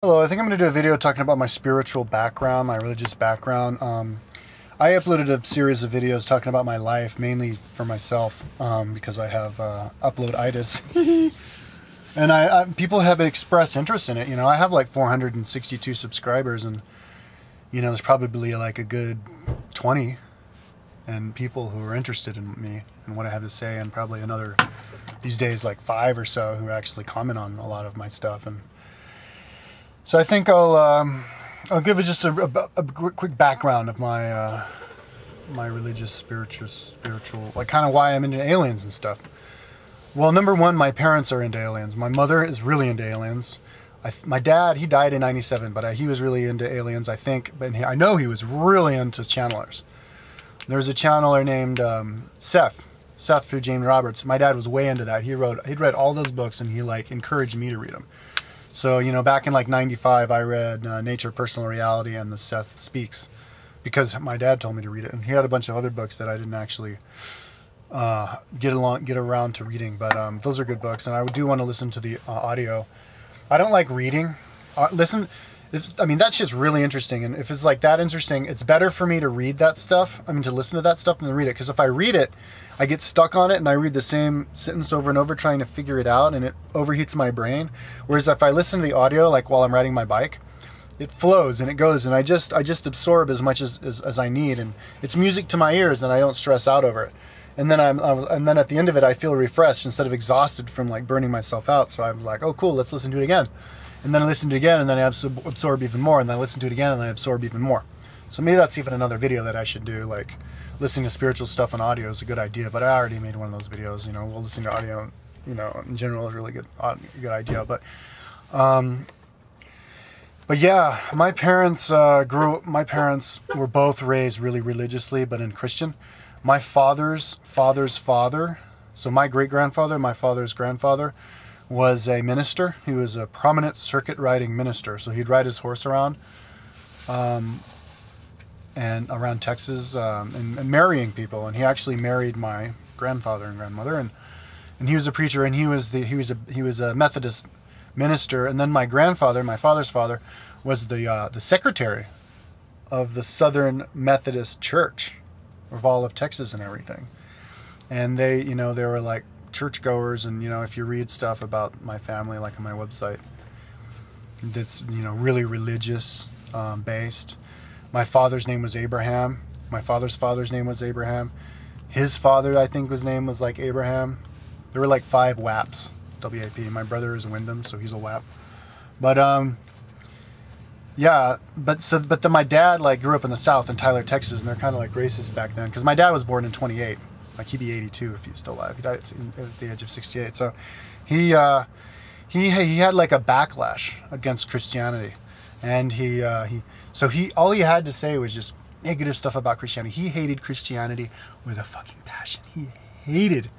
Hello, I think I'm going to do a video talking about my spiritual background, my religious background. I uploaded a series of videos talking about my life, mainly for myself, because I have upload-itis. And people have expressed interest in it. You know, I have like 462 subscribers, and, you know, there's probably like a good 20 and people who are interested in me and what I have to say, and probably another, these days, like 5 or so who actually comment on a lot of my stuff. And so I think I'll give it just a quick background of my my religious, spiritual, like kind of why I'm into aliens and stuff. Well, number one, my parents are into aliens. My mother is really into aliens. My dad, he died in '97, but he was really into aliens, I think. But I know he was really into channelers. There's a channeler named Seth through James Roberts. My dad was way into that. He'd read all those books, and he like encouraged me to read them. So, you know, back in like '95, I read Nature, Personal Reality, and the Seth Speaks, because my dad told me to read it. And he had a bunch of other books that I didn't actually get around to reading. But those are good books, and I do want to listen to the audio. I don't like reading. I mean, that shit's really interesting. And if it's like that interesting, it's better for me to read that stuff. I mean, to listen to that stuff than to read it. Because if I read it, I get stuck on it, and I read the same sentence over and over trying to figure it out, and it overheats my brain. Whereas if I listen to the audio, like while I'm riding my bike, it flows and it goes, and I just absorb as much as I need, and it's music to my ears, and I don't stress out over it. And then and then at the end of it, I feel refreshed instead of exhausted from like burning myself out. So I was like, oh cool, let's listen to it again. And then I listen to it again, and then I absorb even more, and then I listen to it again, and then I absorb even more. So maybe that's even another video that I should do, like listening to spiritual stuff on audio is a good idea, but I already made one of those videos. You know, well, listening to audio, you know, in general is a really good idea. But yeah, my parents were both raised really religiously, but in Christian. My father's father, so my great-grandfather, my father's grandfather, was a minister. He was a prominent circuit riding minister. So he'd ride his horse around and around Texas and marrying people. And he actually married my grandfather and grandmother. And he was a preacher, and he was a Methodist minister. And then my grandfather, my father's father, was the secretary of the Southern Methodist Church of all of Texas and everything. And they, you know, they were like churchgoers, and you know, if you read stuff about my family, like on my website, that's, you know, really religious based. My father's name was Abraham. My father's father's name was Abraham. His father, I think, his name was like Abraham. There were like 5 WAPs, W-A-P. My brother is Wyndham, so he's a WAP. But yeah, but then my dad like grew up in the South in Tyler, Texas, and they're kind of like racist back then, because my dad was born in '28. Like, he'd be 82 if he's still alive. He died at the age of 68. So he had like a backlash against Christianity, and all he had to say was just negative stuff about Christianity. He hated Christianity with a fucking passion. He hated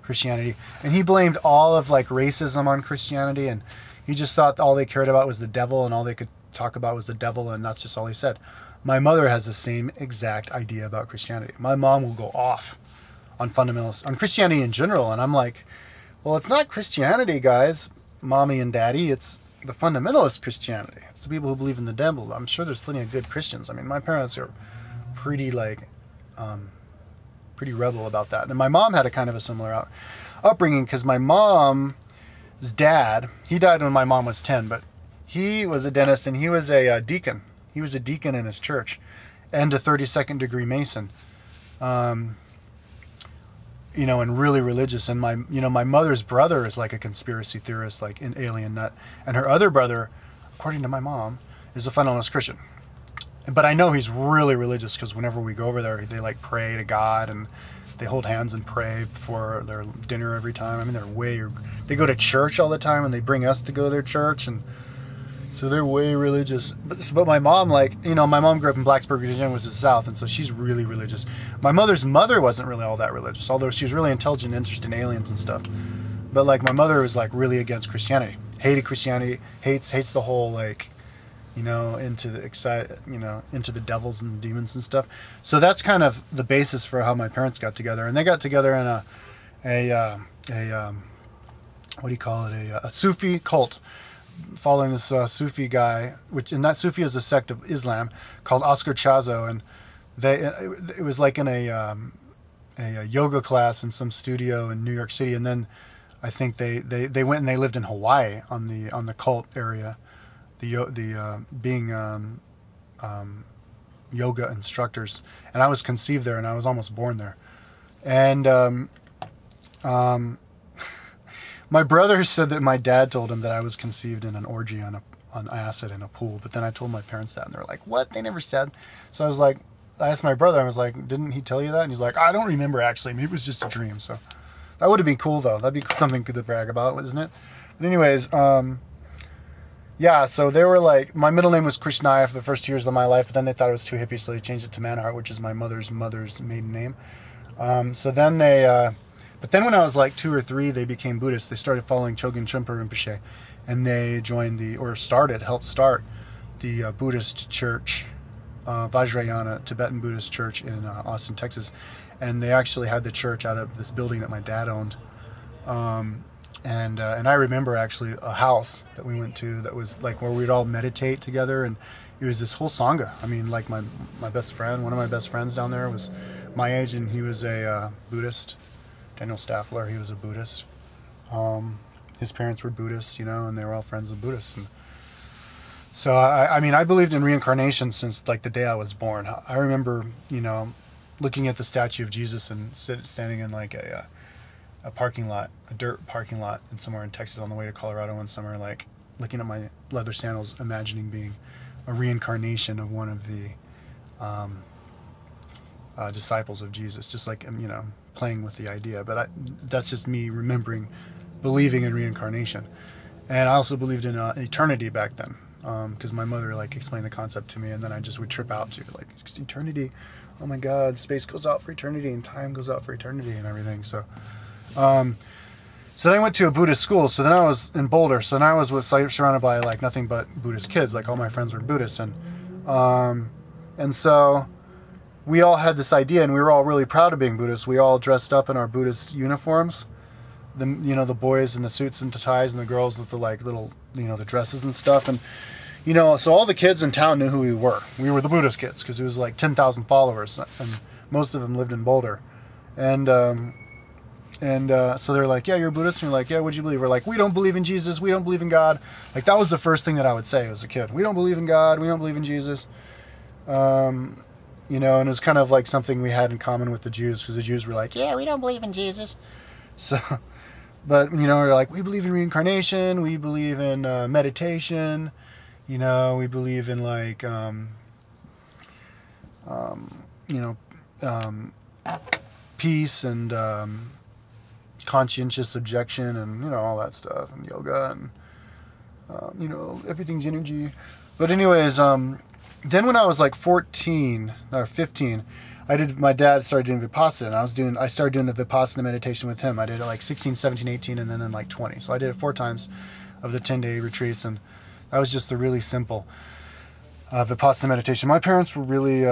Christianity, and he blamed all of like racism on Christianity, and he just thought all they cared about was the devil, and all they could talk about was the devil, and that's just all he said. My mother has the same exact idea about Christianity. My mom will go off on fundamentals, on Christianity in general, and I'm like, well, it's not Christianity, guys, mommy and daddy, it's the fundamentalist Christianity. It's the people who believe in the devil. I'm sure there's plenty of good Christians. I mean, my parents are pretty like pretty rebel about that. And my mom had a kind of a similar upbringing, because my mom's dad, he died when my mom was 10, but he was a dentist, and he was a deacon. He was a deacon in his church, and a 32nd degree Mason. You know, and really religious. And my mother's brother is like a conspiracy theorist, like an alien nut. And her other brother, according to my mom, is a fundamentalist Christian. But I know he's really religious, because whenever we go over there, they like pray to God, and they hold hands and pray before their dinner every time. I mean, they go to church all the time, and they bring us to go to their church, and so they're way religious. But my mom, like, you know, my mom grew up in Blacksburg, Virginia, was the South, and so she's really religious. My mother's mother wasn't really all that religious, although she was really intelligent and interested in aliens and stuff. But like, my mother was like really against Christianity, hated Christianity, hates the whole like, you know, into the devils and the demons and stuff. So that's kind of the basis for how my parents got together, and they got together in a what do you call it, a Sufi cult. following this Sufi guy, and that Sufi is a sect of Islam called Oscar Chazo, and it was like in a yoga class in some studio in New York City, and then I think they went and they lived in Hawaii on the cult area, being yoga instructors, and I was conceived there, and I was almost born there, and my brother said that my dad told him that I was conceived in an orgy on acid in a pool, but then I told my parents that, and they're like, "What? They never said." So I was like, I asked my brother, I was like, "Didn't he tell you that?" And he's like, "I don't remember actually. Maybe it was just a dream." So that would have been cool though. That'd be something good to brag about, isn't it? But anyways, yeah. So they were like, my middle name was Krishnaya for the first 2 years of my life, but then they thought it was too hippie, so they changed it to Manhart, which is my mother's maiden name. So then but then when I was like 2 or 3, they became Buddhists. They started following Chogyam Trungpa Rinpoche, and they joined helped start the Buddhist church, Vajrayana Tibetan Buddhist church in Austin, Texas. And they actually had the church out of this building that my dad owned. And I remember actually a house that we went to that was like where we'd all meditate together, and it was this whole sangha. I mean, like my best friend, one of my best friends down there was my age, and he was a Buddhist. Daniel Staffler, he was a Buddhist. His parents were Buddhists, and they were all friends of Buddhists. And so, I mean, I believed in reincarnation since like the day I was born. I remember, looking at the statue of Jesus and standing in like a parking lot, a dirt parking lot, and somewhere in Texas on the way to Colorado one summer, like looking at my leather sandals, imagining being a reincarnation of one of the disciples of Jesus, just like, playing with the idea. But that's just me believing in reincarnation. And I also believed in eternity back then, because my mother like explained the concept to me, and then I just would trip out to like, eternity, oh my God, space goes out for eternity and time goes out for eternity and everything. So so then I went to a Buddhist school. So then I was in Boulder. So then I was surrounded by like nothing but Buddhist kids. Like all my friends were Buddhists, and so we all had this idea, and we were all really proud of being Buddhists. We all dressed up in our Buddhist uniforms. The boys in the suits and the ties, and the girls with the like little, the dresses and stuff. And, so all the kids in town knew who we were. We were the Buddhist kids, because it was like 10,000 followers, and most of them lived in Boulder. And so they're like, "Yeah, you're a Buddhist?" And you're like, "Yeah, what'd you believe?" We're like, "We don't believe in Jesus. We don't believe in God." Like, that was the first thing that I would say as a kid. We don't believe in God. We don't believe in Jesus. And it was kind of like something we had in common with the Jews, because the Jews were like, "Yeah, we don't believe in Jesus." So, but, we're like, we believe in reincarnation, we believe in meditation, we believe in like, peace and conscientious objection and, all that stuff, and yoga and, everything's energy. But anyways, then when I was like 14 or 15, my dad started doing Vipassana, and I started doing the Vipassana meditation with him. I did it like 16, 17, 18, and then in like 20. So I did it 4 times of the 10-day retreats, and that was just the really simple Vipassana meditation. My parents were really,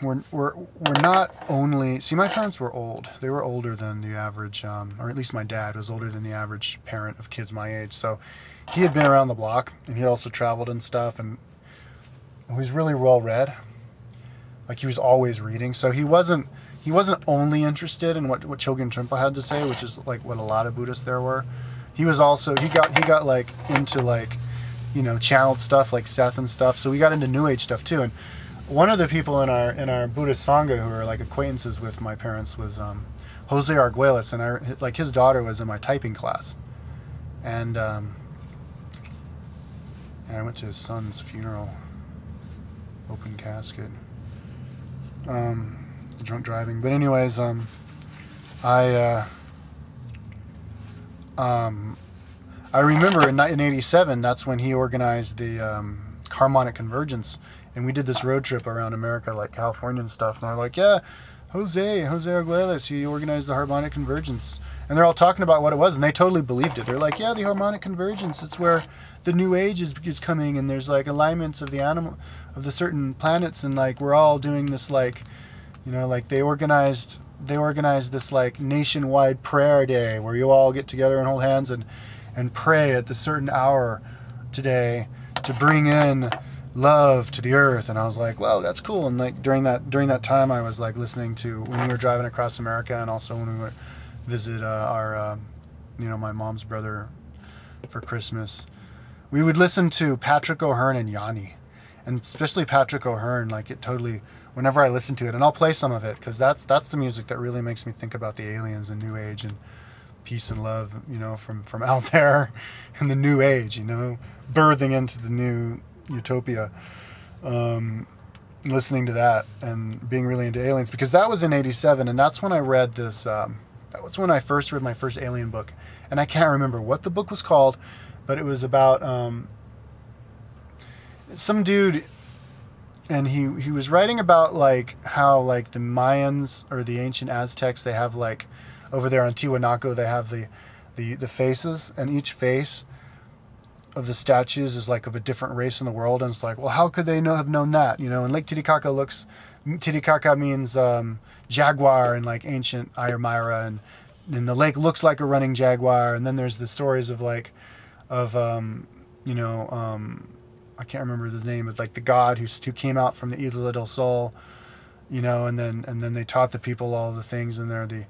were not only, my parents were old. They were older than the average, or at least my dad was older than the average parent of kids my age. So he had been around the block, and he also traveled and stuff, and he was really well read. Like, he was always reading. So he wasn't only interested in what Chogyam Trungpa had to say, which is like what a lot of Buddhists there were. He was also, he got like into like, channeled stuff like Seth and stuff. So we got into New Age stuff too. And one of the people in our Buddhist Sangha who were like acquaintances with my parents was Jose Arguelles, and his daughter was in my typing class. And I went to his son's funeral, open casket. Drunk driving. But anyways, I remember in 1987, that's when he organized the harmonic convergence, and we did this road trip around America, like California and stuff, and they're like, "Yeah, Jose Arguelles, he organized the harmonic convergence." And they're all talking about what it was, and they totally believed it. They're like, "Yeah, the harmonic convergence, it's where the new age is coming, and there's like alignments of the certain planets, and like we're all doing this, like, like they organized this like nationwide prayer day where you all get together and hold hands and pray at the certain hour today to bring in love to the earth. And I was like, well, that's cool. And like during that time, I was like listening to, when we were driving across America, and also when we would visit our my mom's brother for Christmas, we would listen to Patrick O'Hearn and Yanni, and especially Patrick O'Hearn. Like, it totally, whenever I listen to it, and I'll play some of it, because that's the music that really makes me think about the aliens and New Age and peace and love, from out there in the New Age, birthing into the new utopia. Listening to that and being really into aliens, because that was in '87, and that's when I read this. That was when I first read my first alien book, and I can't remember what the book was called, but it was about some dude, and he was writing about like how like the Mayans or the ancient Aztecs, they have like over there on Tiwanaku, they have the faces, and each face of the statues is like of a different race in the world, and it's like, well, how could they have known that? And Lake Titicaca means jaguar in like ancient Ayurmira, and the lake looks like a running jaguar. And then there's the stories of like I can't remember the name, but like the god who came out from the Isla del Sol, and then they taught the people all the things, and they're the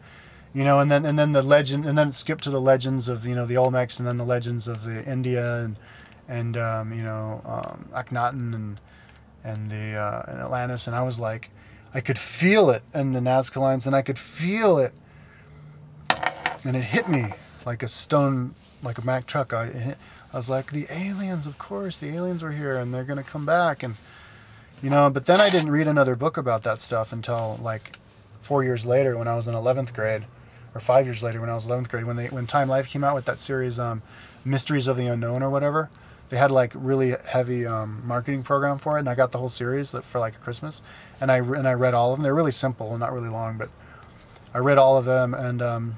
and then the legend, and then it skipped to the legends of the Olmecs, and then the legends of the India and Akhenaten and the and Atlantis. And I was like, I could feel it, and the Nazca lines, and I could feel it, and it hit me like a stone, like a Mack truck. I was like, the aliens, of course, the aliens were here, and they're gonna come back, and But then I didn't read another book about that stuff until like 4 years later, when I was in 11th grade, or 5 years later when I was 11th grade, when Time Life came out with that series, Mysteries of the Unknown or whatever. They had like really heavy marketing program for it, and I got the whole series for like a Christmas, and I read all of them. They're really simple and not really long, but I read all of them, and oh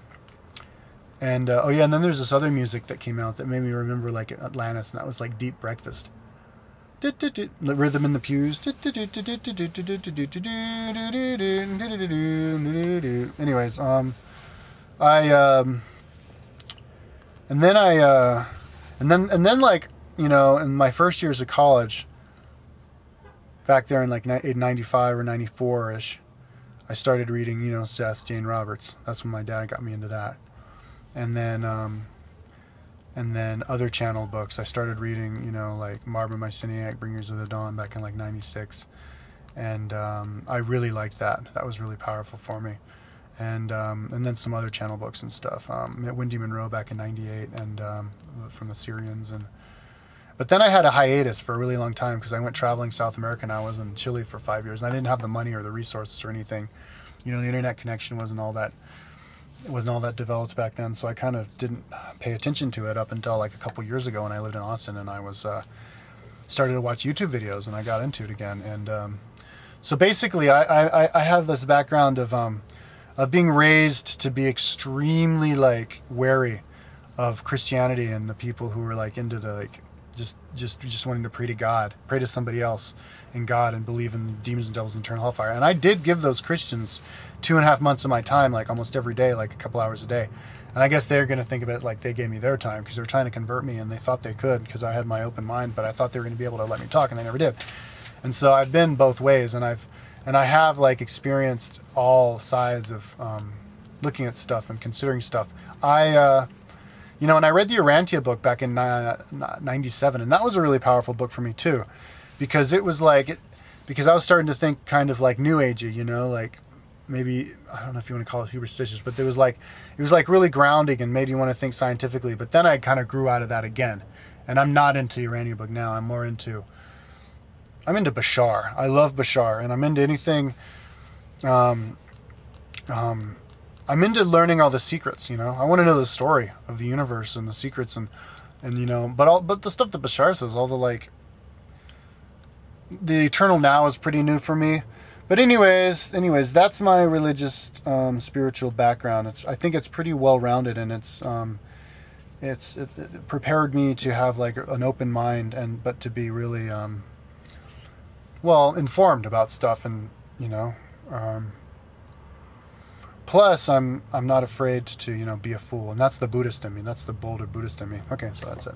yeah, and then there's this other music that came out that made me remember like Atlantis, and that was like Deep Breakfast. The rhythm in the pews. Anyways, and then like, in my first years of college, back there in like 95 or 94-ish, I started reading, Seth, Jane Roberts. That's when my dad got me into that. And then other channel books. I started reading, like Marba Myceniac, Bringers of the Dawn, back in like 96. And I really liked that. That was really powerful for me. And then some other channel books and stuff. Wendy Monroe back in 98, and from the Syrians. But then I had a hiatus for a really long time, because I went traveling South America, and I was in Chile for 5 years, and I didn't have the money or the resources or anything. The internet connection wasn't all that developed back then, so I kind of didn't pay attention to it up until like a couple years ago when I lived in Austin, and I was started to watch YouTube videos, and I got into it again. And so basically, I have this background of being raised to be extremely like wary of Christianity and the people who were like into the like just wanting to pray to God, pray to somebody else in God, and believe in demons and devils and eternal hellfire. And I did give those Christians 2.5 months of my time, like almost every day, like a couple hours a day. And I guess they're going to think of it like they gave me their time, because they were trying to convert me, and they thought they could, because I had my open mind, but I thought they were going to be able to let me talk, and they never did. And so I've been both ways, and I have like experienced all sides of looking at stuff and considering stuff. And I read the Urantia book back in 97, and that was a really powerful book for me too, because it was like, because I was starting to think kind of like New Agey, like maybe, I don't know if you want to call it superstitious, but it was like really grounding and made you want to think scientifically. But then I kind of grew out of that again, and I'm not into the Urantia book now. I'm into Bashar. I love Bashar, and I'm into anything. I'm into learning all the secrets, I want to know the story of the universe and the secrets, and but the stuff that Bashar says, all the like, the eternal now is pretty new for me. But anyways, that's my religious, spiritual background. I think it's pretty well rounded, and it prepared me to have like an open mind, but to be really, well informed about stuff, and plus, I'm not afraid to, be a fool. And that's the Buddhist in me. That's the bolder Buddhist in me. Okay, so that's it.